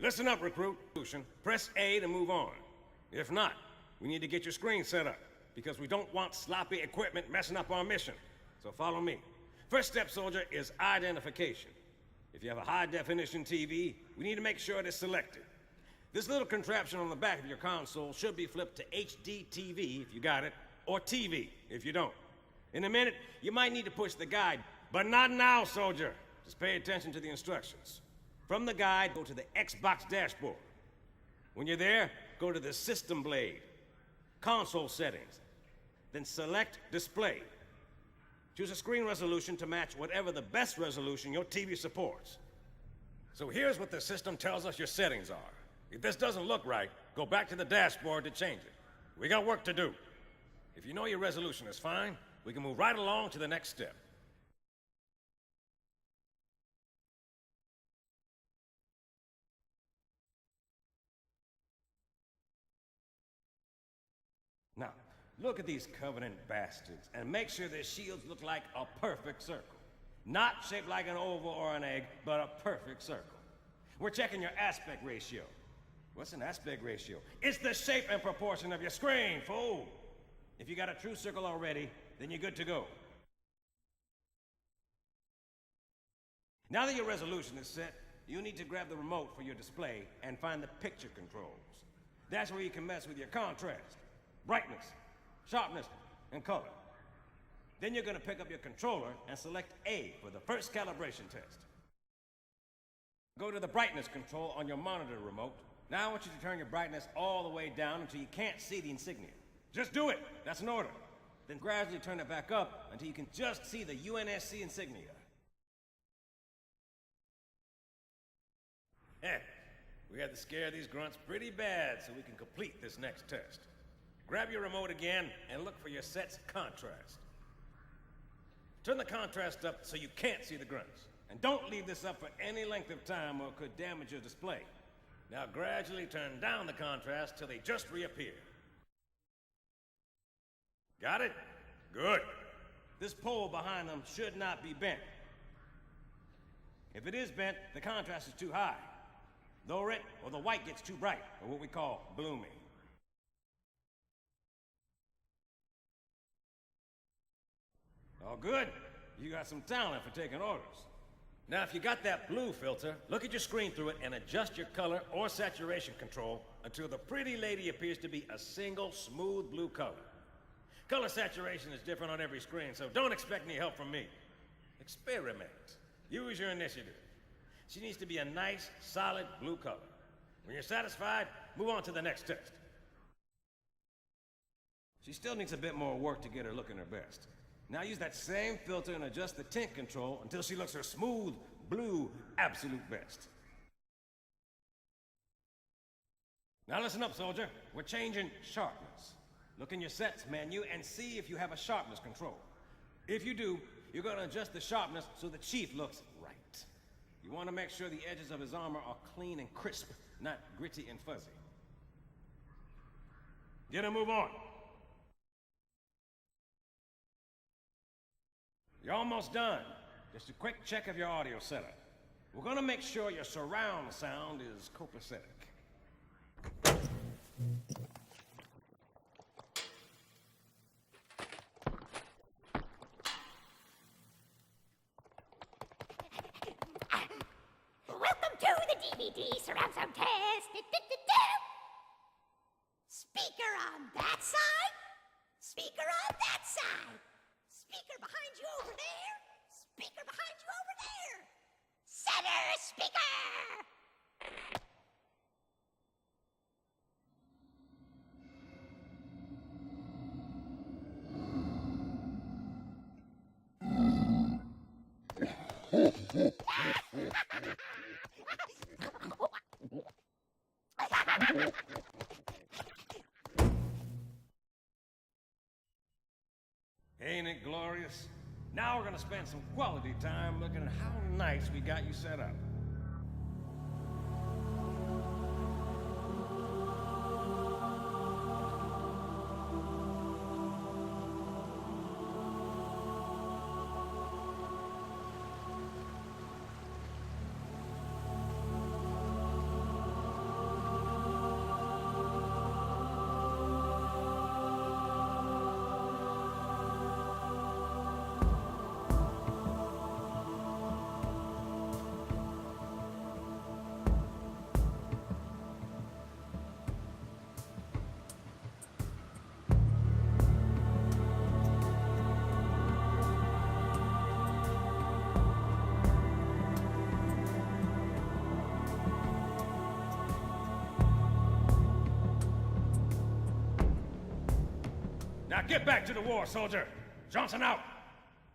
Listen up, recruit. Press A to move on. If not, we need to get your screen set up, because we don't want sloppy equipment messing up our mission. So follow me. First step, soldier, is identification. If you have a high-definition TV, we need to make sure it is selected. This little contraption on the back of your console should be flipped to HD TV if you got it, or TV if you don't. In a minute, you might need to push the guide, but not now, soldier. Just pay attention to the instructions. From the guide, go to the Xbox dashboard. When you're there, go to the System Blade, Console Settings, then select Display. Choose a screen resolution to match whatever the best resolution your TV supports. So here's what the system tells us your settings are. If this doesn't look right, go back to the dashboard to change it. We got work to do. If you know your resolution is fine, we can move right along to the next step. Now, look at these Covenant bastards and make sure their shields look like a perfect circle. Not shaped like an oval or an egg, but a perfect circle. We're checking your aspect ratio. What's an aspect ratio? It's the shape and proportion of your screen, fool! If you got a true circle already, then you're good to go. Now that your resolution is set, you need to grab the remote for your display and find the picture controls. That's where you can mess with your contrast, brightness, sharpness, and color. Then you're going to pick up your controller and select A for the first calibration test. Go to the brightness control on your monitor remote. Now I want you to turn your brightness all the way down until you can't see the insignia. Just do it. That's an order. Then gradually turn it back up until you can just see the UNSC insignia. We had to scare these grunts pretty bad so we can complete this next test. Grab your remote again and look for your set's contrast. Turn the contrast up so you can't see the grunts. And don't leave this up for any length of time or it could damage your display. Now gradually turn down the contrast till they just reappear. Got it? Good. This pole behind them should not be bent. If it is bent, the contrast is too high. Lower it, or the white gets too bright, or what we call blooming. All good. You got some talent for taking orders. Now, if you got that blue filter, look at your screen through it and adjust your color or saturation control until the pretty lady appears to be a single smooth blue color. Color saturation is different on every screen, so don't expect any help from me. Experiment. Use your initiative. She needs to be a nice, solid blue color. When you're satisfied, move on to the next test. She still needs a bit more work to get her looking her best. Now use that same filter and adjust the tint control until she looks her smooth, blue, absolute best. Now listen up, soldier. We're changing sharpness. Look in your sets menu and see if you have a sharpness control. If you do, you're going to adjust the sharpness so the chief looks right. You want to make sure the edges of his armor are clean and crisp, not gritty and fuzzy. Get a move on. You're almost done. Just a quick check of your audio setup. We're going to make sure your surround sound is copacetic. Welcome to the DVD surround sound test. Speaker on that side. Speaker on that side. Speaker behind you over there. Speaker behind you over there. Center speaker! Ain't it glorious? Now we're gonna spend some quality time looking at how nice we got you set up. Now get back to the war, soldier. Johnson out.